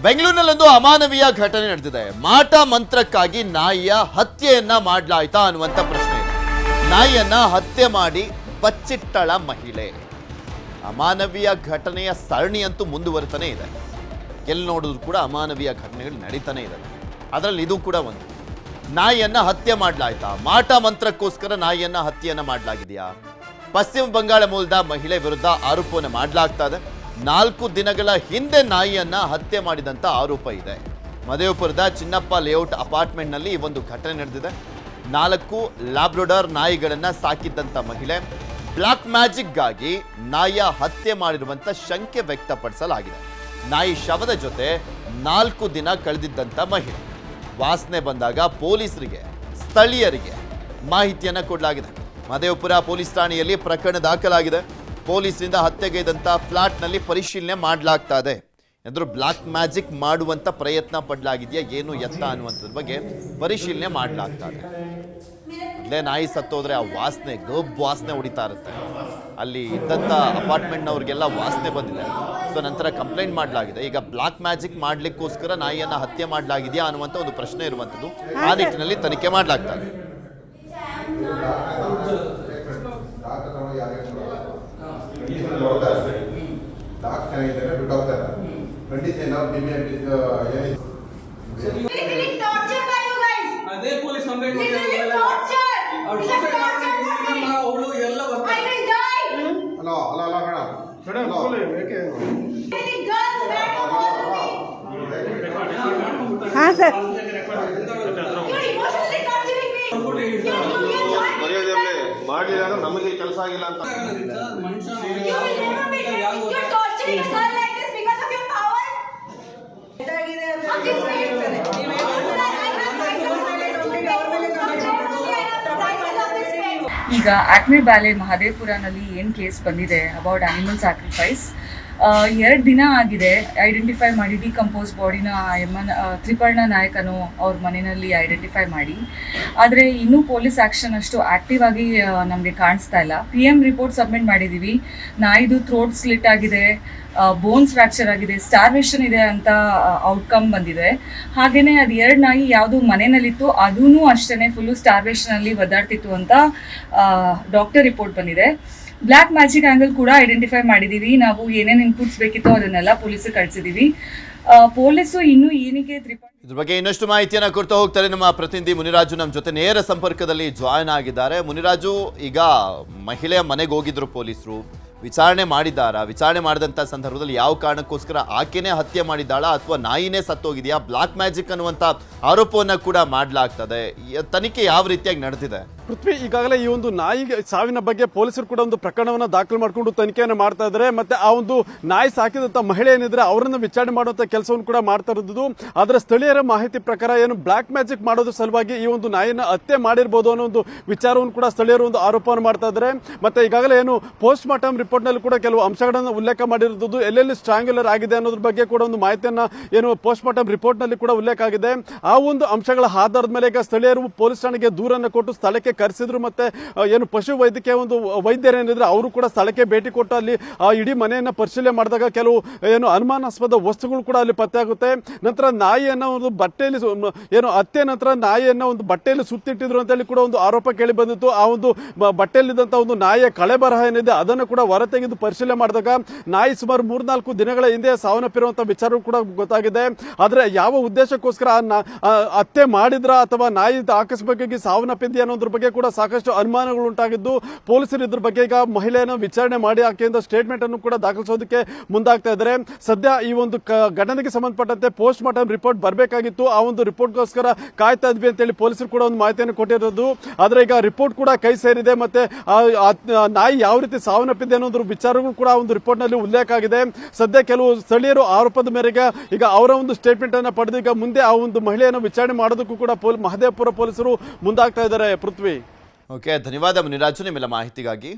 ಬೆಂಗಳೂರಿನಲ್ಲೊಂದು ಅಮಾನವೀಯ ಘಟನೆ ನಡೆದಿದೆ. ಮಾಟ ಮಂತ್ರಕ್ಕಾಗಿ ನಾಯಿಯ ಹತ್ಯೆಯನ್ನ ಮಾಡಲಾಯ್ತಾ ಅನ್ನುವಂಥ ಪ್ರಶ್ನೆ ಇದೆ. ನಾಯಿಯನ್ನ ಹತ್ಯೆ ಮಾಡಿ ಬಚ್ಚಿಟ್ಟಳ ಮಹಿಳೆ. ಅಮಾನವೀಯ ಘಟನೆಯ ಸರಣಿ ಅಂತೂ ಮುಂದುವರಿತಾನೆ ಇದೆ. ಎಲ್ಲಿ ನೋಡಿದ್ರು ಕೂಡ ಅಮಾನವೀಯ ಘಟನೆಗಳು ನಡೀತಾನೆ ಇದೆ. ಅದರಲ್ಲಿ ಇದು ಕೂಡ ಒಂದು. ನಾಯಿಯನ್ನ ಹತ್ಯೆ ಮಾಡಲಾಯ್ತಾ? ಮಾಟ ಮಂತ್ರಕ್ಕೋಸ್ಕರ ನಾಯಿಯನ್ನ ಹತ್ಯೆಯನ್ನ ಮಾಡಲಾಗಿದೆಯಾ? ಪಶ್ಚಿಮ ಬಂಗಾಳ ಮೂಲದ ಮಹಿಳೆ ವಿರುದ್ಧ ಆರೋಪವನ್ನು ಮಾಡಲಾಗ್ತಾ ಇದೆ. 4 ದಿನಗಳ ಹಿಂದೆ ನಾಯಿಯನ್ನ ಹತ್ಯೆ ಮಾಡಿದಂತ ಆರೋಪ ಇದೆ. ಮದೇವಪುರದ ಚಿನ್ನಪ್ಪ ಲೇಔಟ್ ಅಪಾರ್ಟ್ಮೆಂಟ್ನಲ್ಲಿ ಈ ಒಂದು ಘಟನೆ ನಡೆದಿದೆ. 4 ಲ್ಯಾಬ್ರಡಾರ್ ನಾಯಿಗಳನ್ನ ಸಾಕಿದ್ದಂತ ಮಹಿಳೆ ಬ್ಲಾಕ್ ಮ್ಯಾಜಿಕ್ಗಾಗಿ ನಾಯಿಯ ಹತ್ಯೆ ಮಾಡಿರುವಂತ ಶಂಕೆ ವ್ಯಕ್ತಪಡಿಸಲಾಗಿದೆ. ನಾಯಿ ಶವದ ಜೊತೆ 4 ದಿನ ಕಳೆದಿದ್ದಂತ ಮಹಿಳೆ. ವಾಸನೆ ಬಂದಾಗ ಪೊಲೀಸರಿಗೆ, ಸ್ಥಳೀಯರಿಗೆ ಮಾಹಿತಿಯನ್ನ ಕೊಡಲಾಗಿದೆ. ಮದೇವಪುರ ಪೊಲೀಸ್ ಠಾಣೆಯಲ್ಲಿ ಪ್ರಕರಣ ದಾಖಲಾಗಿದೆ. ಪೊಲೀಸರಿಂದ ಹತ್ಯೆಗೈದಂಥ ಫ್ಲಾಟ್ನಲ್ಲಿ ಪರಿಶೀಲನೆ ಮಾಡಲಾಗ್ತಾ ಇದೆ. ಎಂದ್ರು ಬ್ಲಾಕ್ ಮ್ಯಾಜಿಕ್ ಮಾಡುವಂಥ ಪ್ರಯತ್ನ ಪಡಲಾಗಿದೆಯಾ, ಏನು ಎತ್ತ ಅನ್ನುವಂಥದ್ರ ಬಗ್ಗೆ ಪರಿಶೀಲನೆ ಮಾಡಲಾಗ್ತಾ ಇದೆ. ಇಲ್ಲೇ ನಾಯಿ ಸತ್ತೋದ್ರೆ ಆ ವಾಸನೆ, ಗಬ್ಬು ವಾಸನೆ ಹೊಡಿತಾ ಇರುತ್ತೆ. ಅಲ್ಲಿ ಇದ್ದಂಥ ಅಪಾರ್ಟ್ಮೆಂಟ್ನವ್ರಿಗೆಲ್ಲ ವಾಸನೆ ಬಂದಿದೆ. ಸೊ ನಂತರ ಕಂಪ್ಲೇಂಟ್ ಮಾಡಲಾಗಿದೆ. ಈಗ ಬ್ಲಾಕ್ ಮ್ಯಾಜಿಕ್ ಮಾಡಲಿಕ್ಕೋಸ್ಕರ ನಾಯಿಯನ್ನು ಹತ್ಯೆ ಮಾಡಲಾಗಿದೆಯಾ ಅನ್ನುವಂಥ ಒಂದು ಪ್ರಶ್ನೆ ಇರುವಂಥದ್ದು. ಆ ನಿಟ್ಟಿನಲ್ಲಿ ತನಿಖೆ ಮಾಡಲಾಗ್ತಾ ಇದೆ. हाँ सर ಮಾಡಿದಾಗ ನಮಗೆ ಕೆಲಸ ಆಗಿಲ್ಲ ಅಂತ ಈಗ ಆಕ್ಮೆ ಬ್ಯಾಲೆ ಮಹದೇವಪುರನಲ್ಲಿ ಏನು ಕೇಸ್ ಬಂದಿದೆ ಅಬೌಟ್ ಅನಿಮಲ್ ಸ್ಯಾಕ್ರಿಫೈಸ್, 2 ದಿನ ಆಗಿದೆ. ಐಡೆಂಟಿಫೈ ಮಾಡಿ ಡಿಕಂಪೋಸ್ ಬಾಡಿನ ತ್ರಿಪರ್ಣ ನಾಯಕನು ಅವ್ರ ಮನೆಯಲ್ಲಿ ಐಡೆಂಟಿಫೈ ಮಾಡಿ. ಆದರೆ ಇನ್ನೂ ಪೊಲೀಸ್ ಆ್ಯಕ್ಷನ್ ಅಷ್ಟು ಆ್ಯಕ್ಟಿವ್ ಆಗಿ ನಮಗೆ ಕಾಣಿಸ್ತಾ ಇಲ್ಲ. PM ರಿಪೋರ್ಟ್ ಸಬ್ಮಿಟ್ ಮಾಡಿದ್ದೀವಿ. ನಾಯಿದು ಥ್ರೋಟ್ ಸ್ಲಿಟ್ ಆಗಿದೆ, ಬೋನ್ಸ್ ಫ್ರ್ಯಾಕ್ಚರ್ ಆಗಿದೆ, ಸ್ಟಾರ್ವೇಷನ್ ಇದೆ ಅಂತ ಔಟ್ಕಮ್ ಬಂದಿದೆ. ಹಾಗೆಯೇ ಅದು 2 ನಾಯಿ ಯಾವುದು ಮನೆಯಲ್ಲಿತ್ತು ಅದೂ ಅಷ್ಟೇ ಫುಲ್ಲು ಸ್ಟಾರ್ವೇಷನಲ್ಲಿ ಒದ್ದಾಡ್ತಿತ್ತು ಅಂತ ಡಾಕ್ಟರ್ ರಿಪೋರ್ಟ್ ಬಂದಿದೆ. ಬ್ಲ್ಯಾಕ್ ಮ್ಯಾಜಿಕ್ ಆ್ಯಂಗಲ್ ಕೂಡ ಐಡೆಂಟಿಫೈ ಮಾಡಿದ್ದೀವಿ. ನಾವು ಏನೇನು ಇನ್ಪುಟ್ಸ್ ಬೇಕಿತ್ತೋ ಅದನ್ನೆಲ್ಲ ಪೊಲೀಸಿಗೆ ಕಳಿಸಿದ್ದೀವಿ. ಪೊಲೀಸು ಇನ್ನೂ ಏನಕ್ಕೆ ಇದ್ರ ಬಗ್ಗೆ ಇನ್ನಷ್ಟು ಮಾಹಿತಿಯನ್ನು ಕೊಡ್ತಾ ಹೋಗ್ತಾರೆ ನಮ್ಮ ಪ್ರತಿನಿಧಿ ಮುನಿರಾಜು ನಮ್ಮ ಜೊತೆ ನೇರ ಸಂಪರ್ಕದಲ್ಲಿ ಜಾಯ್ನ್ ಆಗಿದ್ದಾರೆ. ಮುನಿರಾಜು, ಈಗ ಮಹಿಳೆಯ ಮನೆಗೆ ಹೋಗಿದ್ರು ಪೊಲೀಸರು, ವಿಚಾರಣೆ ಮಾಡಿದ್ದಾರಾ? ವಿಚಾರಣೆ ಮಾಡಿದಂಥ ಸಂದರ್ಭದಲ್ಲಿ ಯಾವ ಕಾರಣಕ್ಕೋಸ್ಕರ ಆಕೆನೇ ಹತ್ಯೆ ಮಾಡಿದ್ದಾಳ ಅಥವಾ ನಾಯಿನೇ ಸತ್ತೋಗಿದೆಯಾ? ಬ್ಲಾಕ್ ಮ್ಯಾಜಿಕ್ ಅನ್ನುವಂಥ ಆರೋಪವನ್ನು ಕೂಡ ಮಾಡಲಾಗ್ತದೆ. ತನಿಖೆ ಯಾವ ರೀತಿಯಾಗಿ ನಡೆದಿದೆ? ಪೃಥ್ವಿ, ಈಗಾಗಲೇ ಈ ಒಂದು ನಾಯಿ ಸಾವಿನ ಬಗ್ಗೆ ಪೊಲೀಸರು ಕೂಡ ಒಂದು ಪ್ರಕರಣವನ್ನು ದಾಖಲು ಮಾಡಿಕೊಂಡು ತನಿಖೆಯನ್ನು ಮಾಡ್ತಾ ಇದ್ದಾರೆ. ಮತ್ತೆ ಆ ಒಂದು ನಾಯಿ ಸಾಕಿದಂತ ಮಹಿಳೆ ಏನಿದ್ರೆ ಅವರನ್ನು ವಿಚಾರಣೆ ಮಾಡುವಂತ ಕೆಲಸವನ್ನು ಕೂಡ ಮಾಡ್ತಾ ಇರೋದು. ಆದ್ರೆ ಸ್ಥಳೀಯರ ಮಾಹಿತಿ ಪ್ರಕಾರ ಏನು ಬ್ಲಾಕ್ ಮ್ಯಾಜಿಕ್ ಮಾಡೋದ್ರ ಸಲುವಾಗಿ ಈ ಒಂದು ನಾಯಿನ ಹತ್ಯೆ ಮಾಡಿರಬಹುದು ಅನ್ನೋ ಒಂದು ವಿಚಾರವನ್ನು ಕೂಡ ಸ್ಥಳೀಯರು ಒಂದು ಆರೋಪವನ್ನು ಮಾಡ್ತಾ ಇದ್ದಾರೆ. ಮತ್ತೆ ಈಗಾಗಲೇ ಏನು ಪೋಸ್ಟ್ ಮಾರ್ಟಮ್ ರಿಪೋರ್ಟ್ ನಲ್ಲಿ ಕೂಡ ಕೆಲವು ಅಂಶಗಳನ್ನು ಉಲ್ಲೇಖ ಮಾಡಿರೋದು, ಎಲ್ಲೆಲ್ಲಿ ಸ್ಟ್ರಾಂಗ್ಯುಲರ್ ಆಗಿದೆ ಅನ್ನೋದ್ರ ಬಗ್ಗೆ ಕೂಡ ಒಂದು ಮಾಹಿತಿಯನ್ನ ಏನು ಪೋಸ್ಟ್ ಮಾರ್ಟಮ್ ರಿಪೋರ್ಟ್ ನಲ್ಲಿ ಕೂಡ ಉಲ್ಲೇಖ ಆಗಿದೆ. ಆ ಒಂದು ಅಂಶಗಳ ಆಧಾರದ ಮೇಲೆ ಈಗ ಸ್ಥಳೀಯರು ಪೊಲೀಸ್ ಠಾಣೆಗೆ ದೂರನ್ನು ಕೊಟ್ಟು ಸ್ಥಳಕ್ಕೆ ಕರೆಸಿದ್ರು. ಮತ್ತೆ ಏನು ಪಶು ವೈದ್ಯಕೀಯ ಒಂದು ವೈದ್ಯರೇನಿದ್ರೆ ಅವರು ಕೂಡ ಸ್ಥಳಕ್ಕೆ ಭೇಟಿ ಕೊಟ್ಟು ಅಲ್ಲಿ ಇಡೀ ಮನೆಯನ್ನ ಪರಿಶೀಲನೆ ಮಾಡಿದಾಗ ಕೆಲವು ಏನು ಅನುಮಾನಾಸ್ಪದ ವಸ್ತುಗಳು ಕೂಡ ಅಲ್ಲಿ ಪತ್ತೆ ಆಗುತ್ತೆ. ನಂತರ ನಾಯಿಯನ್ನ ಒಂದು ಬಟ್ಟೆಯಲ್ಲಿ ಏನು ಹತ್ಯೆ ನಂತರ ನಾಯಿಯನ್ನ ಒಂದು ಬಟ್ಟೆಯಲ್ಲಿ ಸುತ್ತಿಟ್ಟಿದ್ರು ಅಂತ ಹೇಳಿ ಕೂಡ ಒಂದು ಆರೋಪ ಕೇಳಿ ಬಂದಿತ್ತು. ಆ ಒಂದು ಬಟ್ಟೆಯಲ್ಲಿದ್ದಂತ ಒಂದು ನಾಯಿಯ ಕಳೆಬರಹ ಏನಿದೆ ಅದನ್ನು ಕೂಡ ಹೊರತೆಗೆದು ಪರಿಶೀಲನೆ ಮಾಡಿದಾಗ ನಾಯಿ ಸುಮಾರು 3-4 ದಿನಗಳ ಹಿಂದೆ ಸಾವನ್ನಪ್ಪಿರುವಂತಹ ವಿಚಾರ ಕೂಡ ಗೊತ್ತಾಗಿದೆ. ಆದ್ರೆ ಯಾವ ಉದ್ದೇಶಕ್ಕೋಸ್ಕರ ಹತ್ಯೆ ಮಾಡಿದ್ರ ಅಥವಾ ನಾಯಿ ಆಕಸ್ಮಿಕವಾಗಿ ಸಾವನ್ನಪ್ಪಿದ್ಯಾ ಅನ್ನೋದ್ರ ಬಗ್ಗೆ ಕೂಡ ಸಾಕಷ್ಟು ಅನುಮಾನಗಳು ಉಂಟಾಗಿದ್ದು, ಪೊಲೀಸರು ಇದ್ರ ಬಗ್ಗೆ ಈಗ ಮಹಿಳೆಯನ್ನು ವಿಚಾರಣೆ ಮಾಡಿ ಆಕೆಯಿಂದ ಸ್ಟೇಟ್ಮೆಂಟ್ ಅನ್ನು ಕೂಡ ದಾಖಲಿಸೋದಕ್ಕೆ ಮುಂದಾಗ್ತಾ ಇದ್ದಾರೆ. ಸದ್ಯ ಈ ಒಂದು ಘಟನೆಗೆ ಸಂಬಂಧಪಟ್ಟಂತೆ ಪೋಸ್ಟ್ ಮಾರ್ಟಮ್ ರಿಪೋರ್ಟ್ ಬರಬೇಕಾಗಿತ್ತು. ಆ ಒಂದು ರಿಪೋರ್ಟ್ಗೋಸ್ಕರ ಕಾಯ್ತಾ ಇದ್ವಿ ಅಂತ ಹೇಳಿ ಪೊಲೀಸರು ಕೂಡ ಒಂದು ಮಾಹಿತಿಯನ್ನು ಕೊಟ್ಟಿರೋದು. ಆದ್ರೆ ಈಗ ರಿಪೋರ್ಟ್ ಕೂಡ ಕೈ ಸೇರಿದೆ. ಮತ್ತೆ ನಾಯಿ ಯಾವ ರೀತಿ ಸಾವನ್ನಪ್ಪಿದೆ ಅನ್ನೋದ್ರ ವಿಚಾರಗಳು ಕೂಡ ಒಂದು ರಿಪೋರ್ಟ್ ನಲ್ಲಿ ಉಲ್ಲೇಖ ಆಗಿದೆ. ಸದ್ಯ ಕೆಲವು ಸ್ಥಳೀಯರು ಆರೋಪದ ಮೇರೆಗೆ ಈಗ ಅವರ ಒಂದು ಸ್ಟೇಟ್ಮೆಂಟ್ ಅನ್ನು ಪಡೆದು ಈಗ ಮುಂದೆ ಆ ಒಂದು ಮಹಿಳೆಯನ್ನು ವಿಚಾರಣೆ ಮಾಡೋದಕ್ಕೂ ಕೂಡ ಮಹದೇವಪುರ ಪೊಲೀಸರು ಮುಂದಾಗ್ತಾ ಇದ್ದಾರೆ. ಪೃಥ್ವಿ, ಓಕೆ, ಧನ್ಯವಾದ ಮುನಿರಾಜು ನಿಮ್ಮೆಲ್ಲ ಮಾಹಿತಿಗಾಗಿ.